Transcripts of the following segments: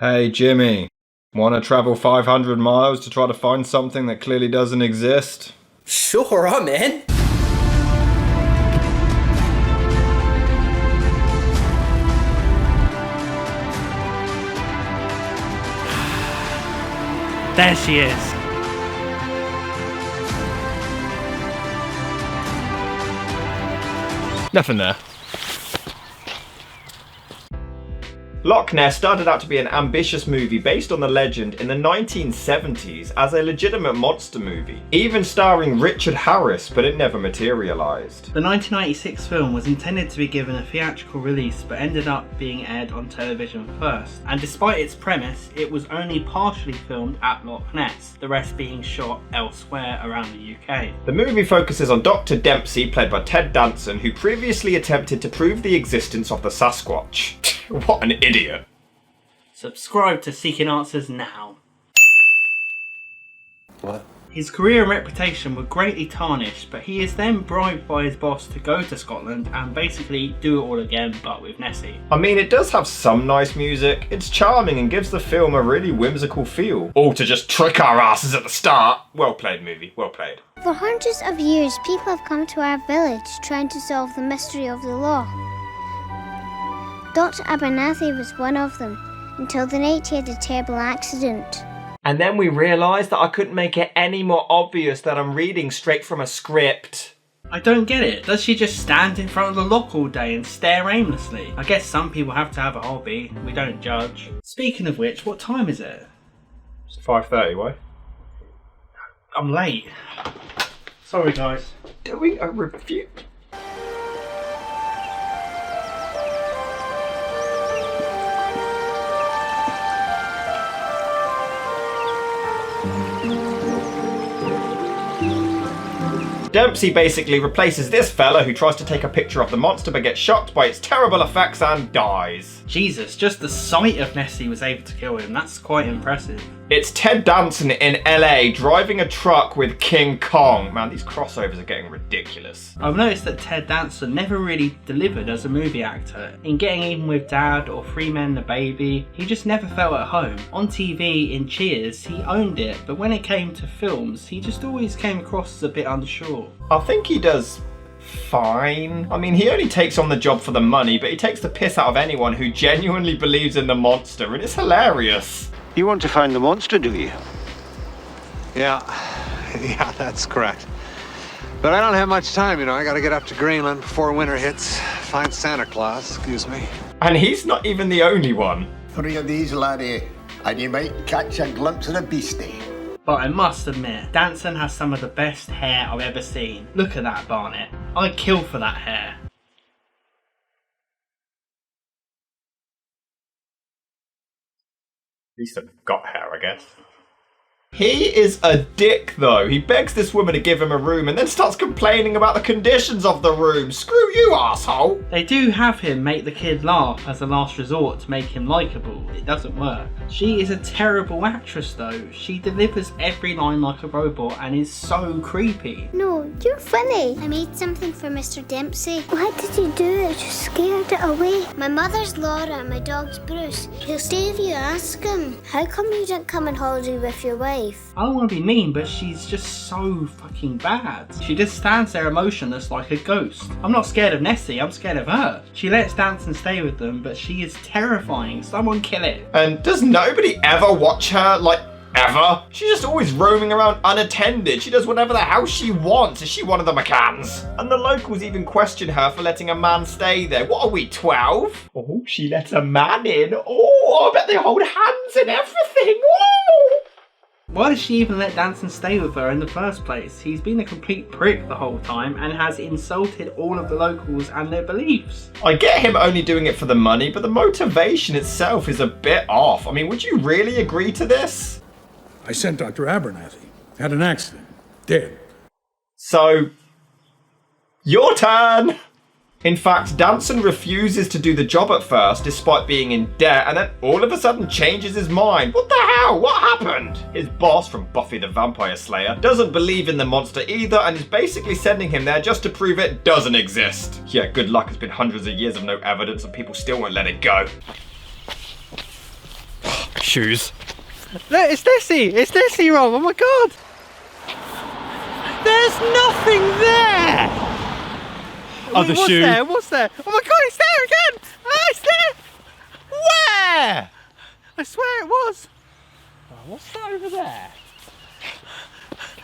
Hey Jimmy, wanna travel 500 miles to try to find something that clearly doesn't exist? Sure, I'm in. There she is. Nothing there. Loch Ness started out to be an ambitious movie based on the legend in the 1970s as a legitimate monster movie, even starring Richard Harris, but it never materialised. The 1996 film was intended to be given a theatrical release but ended up being aired on television first, and despite its premise, it was only partially filmed at Loch Ness, the rest being shot elsewhere around the UK. The movie focuses on Dr. Dempsey, played by Ted Danson, who previously attempted to prove the existence of the Sasquatch. What an idiot. Subscribe to Seeking Answers now. What? His career and reputation were greatly tarnished, but he is then bribed by his boss to go to Scotland and basically do it all again, but with Nessie. I mean, it does have some nice music. It's charming and gives the film a really whimsical feel. All to just trick our asses at the start. Well played, movie. Well played. For hundreds of years, people have come to our village trying to solve the mystery of the law. Dr. Abernathy was one of them, until the night he had a terrible accident. And then we realised that I couldn't make it any more obvious that I'm reading straight from a script. I don't get it. Does she just stand in front of the lock all day and stare aimlessly? I guess some people have to have a hobby. We don't judge. Speaking of which, what time is it? It's 5:30, why? I'm late. Sorry, guys. Doing a review? Dempsey basically replaces this fella who tries to take a picture of the monster but gets shocked by its terrible effects and dies. Jesus, just the sight of Nessie was able to kill him. That's quite impressive. It's Ted Danson in LA driving a truck with King Kong. Man, these crossovers are getting ridiculous. I've noticed that Ted Danson never really delivered as a movie actor. In Getting Even with Dad or Three Men and a Baby, he just never felt at home. On TV in Cheers, he owned it, but when it came to films, he just always came across as a bit unsure. I think he does fine. I mean, he only takes on the job for the money, but he takes the piss out of anyone who genuinely believes in the monster, and it's hilarious. You want to find the monster, do you? Yeah, that's correct. But I don't have much time, I gotta get up to Greenland before winter hits. Find Santa Claus, excuse me. And he's not even the only one. 3 of these, laddie, and you might catch a glimpse of the beastie. But I must admit, Danson has some of the best hair I've ever seen. Look at that, Barnett. I'd kill for that hair. At least I've got hair, I guess. He is a dick though. He begs this woman to give him a room and then starts complaining about the conditions of the room. Screw you, asshole. They do have him make the kid laugh as a last resort to make him likeable. It doesn't work. She is a terrible actress though. She delivers every line like a robot and is so creepy. No, you're funny. I made something for Mr. Dempsey. Why did you do it? You scared it away. My mother's Laura and my dog's Bruce. He'll stay if you ask him. How come you didn't come on holiday with your wife? I don't want to be mean, but she's just so fucking bad. She just stands there emotionless like a ghost. I'm not scared of Nessie, I'm scared of her. She lets Danson stay with them, but she is terrifying. Someone kill it. And does nobody ever watch her, like, ever? She's just always roaming around unattended. She does whatever the hell she wants. Is she one of the McCanns? And the locals even question her for letting a man stay there. What are we, 12? Oh, she let a man in. Oh, I bet they hold hands and everything. Oh! Why does she even let Danson stay with her in the first place? He's been a complete prick the whole time and has insulted all of the locals and their beliefs. I get him only doing it for the money, but the motivation itself is a bit off. I mean, would you really agree to this? I sent Dr. Abernathy. Had an accident. Dead. So, your turn! In fact, Danson refuses to do the job at first despite being in debt and then all of a sudden changes his mind. What the hell? What happened? His boss from Buffy the Vampire Slayer doesn't believe in the monster either and is basically sending him there just to prove it doesn't exist. Yeah, good luck. It's been hundreds of years of no evidence and people still won't let it go. shoes. Look, it's Nessie! It's Nessie, Rob! Oh my god! There's nothing there! Oh, the shoe. What's there? What's there? Oh my god, it's there again! Ah, it's there! Where? I swear it was. Oh, what's that over there?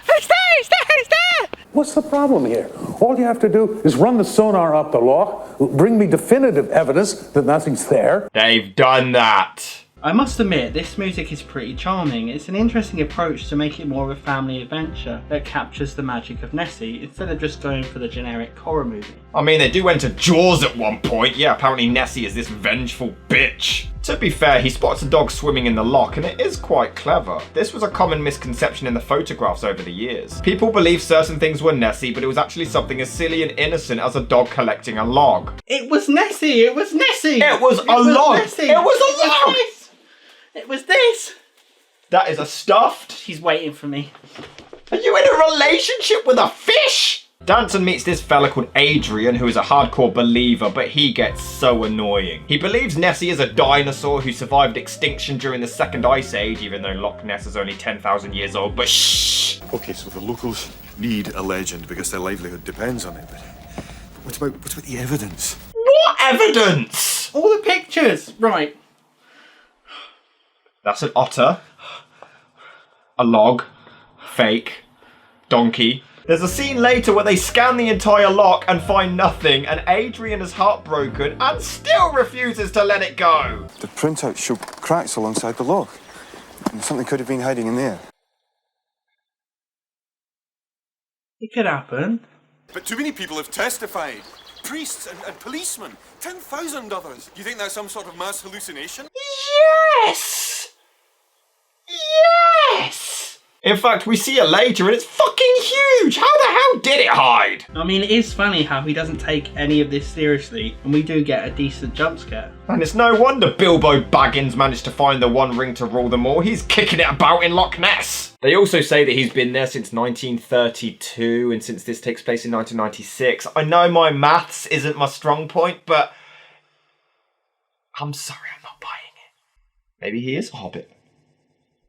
It's there! It's there! It's there! What's the problem here? All you have to do is run the sonar up the loch, bring me definitive evidence that nothing's there. They've done that. I must admit, this music is pretty charming. It's an interesting approach to make it more of a family adventure that captures the magic of Nessie instead of just going for the generic horror movie. I mean, they do enter Jaws at one point. Yeah, apparently Nessie is this vengeful bitch. To be fair, he spots a dog swimming in the loch, and it is quite clever. This was a common misconception in the photographs over the years. People believed certain things were Nessie, but it was actually something as silly and innocent as a dog collecting a log. It was Nessie! It was Nessie! It was a log! Nessie. It was a log! It was this! That is a stuffed. She's waiting for me. Are you in a relationship with a fish? Danson meets this fella called Adrian, who is a hardcore believer, but he gets so annoying. He believes Nessie is a dinosaur who survived extinction during the Second Ice Age, even though Loch Ness is only 10,000 years old, but shh! Okay, so the locals need a legend because their livelihood depends on it, but what about the evidence? What evidence? All the pictures! Right. That's an otter, a log, fake, donkey. There's a scene later where they scan the entire loch and find nothing, and Adrian is heartbroken and still refuses to let it go. The printouts show cracks alongside the loch. And something could have been hiding in there. It could happen. But too many people have testified. Priests and policemen. 10,000 others. You think that's some sort of mass hallucination? Yes! Yes! In fact, we see it later and it's fucking huge! How the hell did it hide? I mean, it is funny how he doesn't take any of this seriously, and we do get a decent jump scare. And it's no wonder Bilbo Baggins managed to find the one ring to rule them all. He's kicking it about in Loch Ness. They also say that he's been there since 1932, and since this takes place in 1996. I know my maths isn't my strong point, but I'm sorry, I'm not buying it. Maybe he is a hobbit.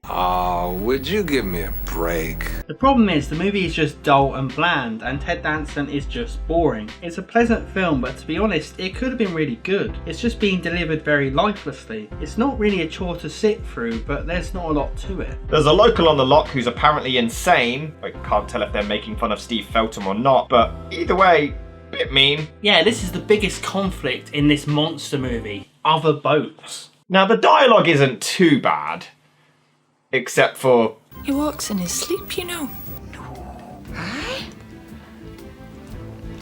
Oh, would you give me a break? The problem is, the movie is just dull and bland, and Ted Danson is just boring. It's a pleasant film, but to be honest, it could have been really good. It's just being delivered very lifelessly. It's not really a chore to sit through, but there's not a lot to it. There's a local on the loch who's apparently insane. I can't tell if they're making fun of Steve Feltham or not, but either way, bit mean. Yeah, this is the biggest conflict in this monster movie. Other boats. Now, the dialogue isn't too bad. Except for... He walks in his sleep, you know.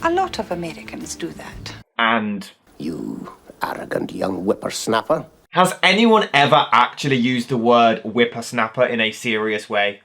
A lot of Americans do that. And... You arrogant young whippersnapper. Has anyone ever actually used the word whippersnapper in a serious way?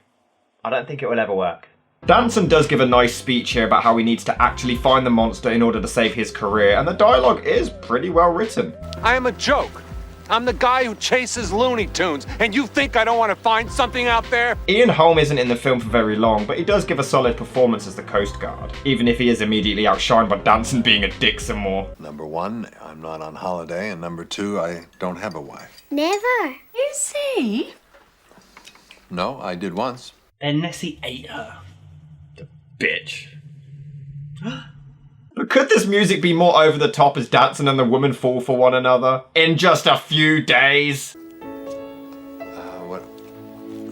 I don't think it will ever work. Danson does give a nice speech here about how he needs to actually find the monster in order to save his career, and the dialogue is pretty well written. I am a joke. I'm the guy who chases Looney Tunes, and you think I don't want to find something out there? Ian Holm isn't in the film for very long, but he does give a solid performance as the Coast Guard, even if he is immediately outshined by Danson being a dick some more. Number one, I'm not on holiday, and number two, I don't have a wife. Never. You see? No, I did once. Then Nessie ate her. The bitch. But could this music be more over the top as Danson and the woman fall for one another in just a few days? What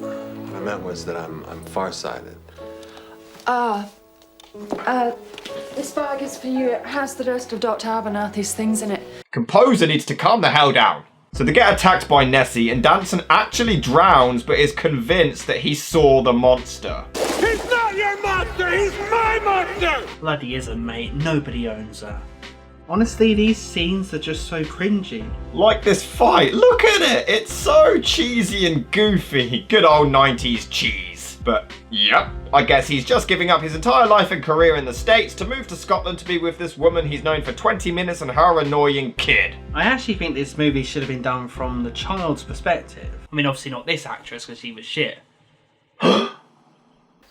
I meant was that I'm farsighted. This bag is for you. It has the rest of Dr. Abernathy's things in it. Composer needs to calm the hell down. So they get attacked by Nessie, and Danson actually drowns but is convinced that he saw the monster. He's not your monster! He's my monster! Bloody isn't, mate. Nobody owns her. Honestly, these scenes are just so cringy. Like this fight, look at it! It's so cheesy and goofy. Good old 90s cheese. But, yep, I guess he's just giving up his entire life and career in the States to move to Scotland to be with this woman he's known for 20 minutes and her annoying kid. I actually think this movie should have been done from the child's perspective. I mean, obviously not this actress because she was shit.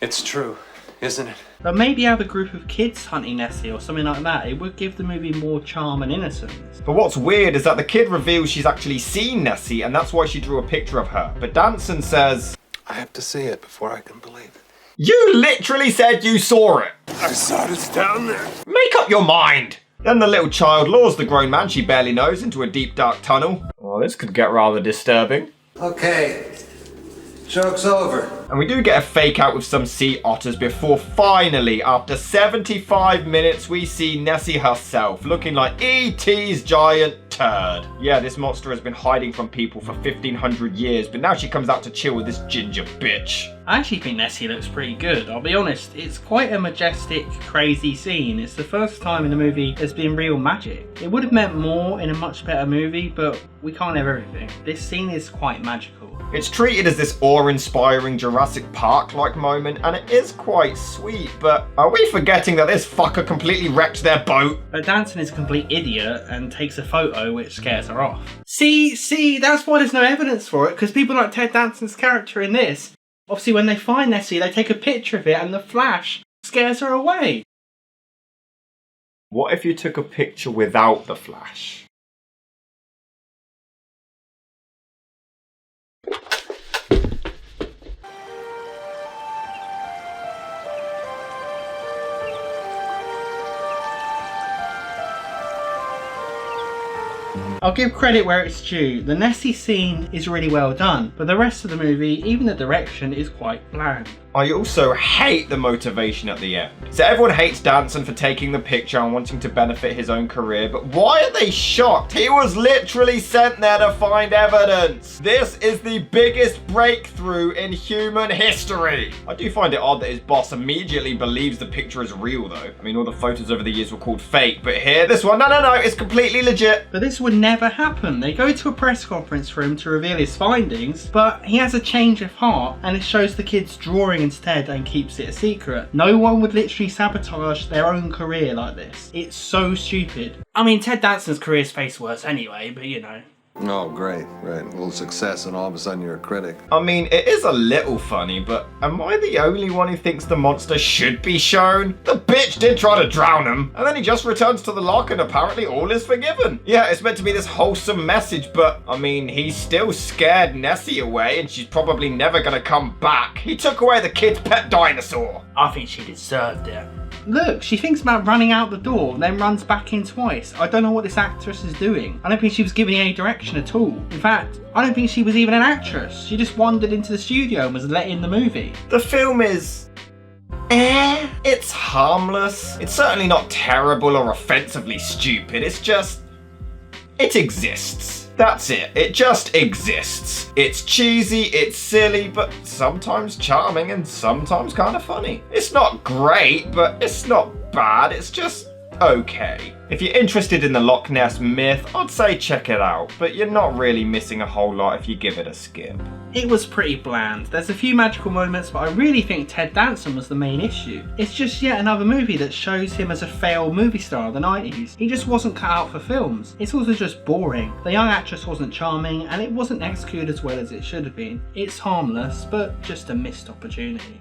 It's true. isn't it? But maybe have a group of kids hunting Nessie or something like that. It would give the movie more charm and innocence. But what's weird is that the kid reveals she's actually seen Nessie and that's why she drew a picture of her. But Danson says, I have to see it before I can believe it. you literally said you saw it. I saw it down there. Make up your mind. Then the little child lures the grown man she barely knows into a deep dark tunnel. Well, this could get rather disturbing. Okay, joke's over. And we do get a fake out with some sea otters before finally, after 75 minutes, we see Nessie herself looking like E.T.'s giant turd. Yeah, this monster has been hiding from people for 1500 years, but now she comes out to chill with this ginger bitch. I actually think Nessie looks pretty good, I'll be honest. It's quite a majestic, crazy scene. It's the first time in the movie there's been real magic. It would have meant more in a much better movie, but we can't have everything. This scene is quite magical. It's treated as this awe-inspiring Jurassic Park-like moment, and it is quite sweet, but are we forgetting that this fucker completely wrecked their boat? But Danson is a complete idiot and takes a photo which scares her off. See, that's why there's no evidence for it, because people like Ted Danson's character in this, obviously when they find Nessie, they take a picture of it and the flash scares her away. What if you took a picture without the flash? I'll give credit where it's due. The Nessie scene is really well done, but the rest of the movie, even the direction, is quite bland. I also hate the motivation at the end. So everyone hates Danson for taking the picture and wanting to benefit his own career, but why are they shocked? He was literally sent there to find evidence. This is the biggest breakthrough in human history. I do find it odd that his boss immediately believes the picture is real though. I mean, all the photos over the years were called fake, but here, this one, no, it's completely legit. But this would never happen. They go to a press conference for him to reveal his findings, but he has a change of heart and it shows the kid's drawing instead and keeps it a secret. No one would literally sabotage their own career like this. It's so stupid. I mean, Ted Danson's career's faced worse anyway, but you know. Oh, great, right. A little success and all of a sudden you're a critic. I mean, it is a little funny, but am I the only one who thinks the monster should be shown? The bitch did try to drown him, and then he just returns to the loch and apparently all is forgiven. Yeah, it's meant to be this wholesome message, but I mean, he still scared Nessie away and she's probably never gonna come back. He took away the kid's pet dinosaur. I think she deserved it. Look, she thinks about running out the door, then runs back in twice. I don't know what this actress is doing. I don't think she was giving any direction at all. In fact, I don't think she was even an actress. She just wandered into the studio and was let in the movie. The film is... It's harmless. It's certainly not terrible or offensively stupid. It's just... it exists. That's it. It just exists. It's cheesy, it's silly, but sometimes charming and sometimes kind of funny. It's not great, but it's not bad. It's just okay. If you're interested in the Loch Ness myth, I'd say check it out, but you're not really missing a whole lot if you give it a skip. It was pretty bland. There's a few magical moments, but I really think Ted Danson was the main issue. It's just yet another movie that shows him as a failed movie star of the 90s. He just wasn't cut out for films. It's also just boring. The young actress wasn't charming, and it wasn't executed as well as it should have been. It's harmless, but just a missed opportunity.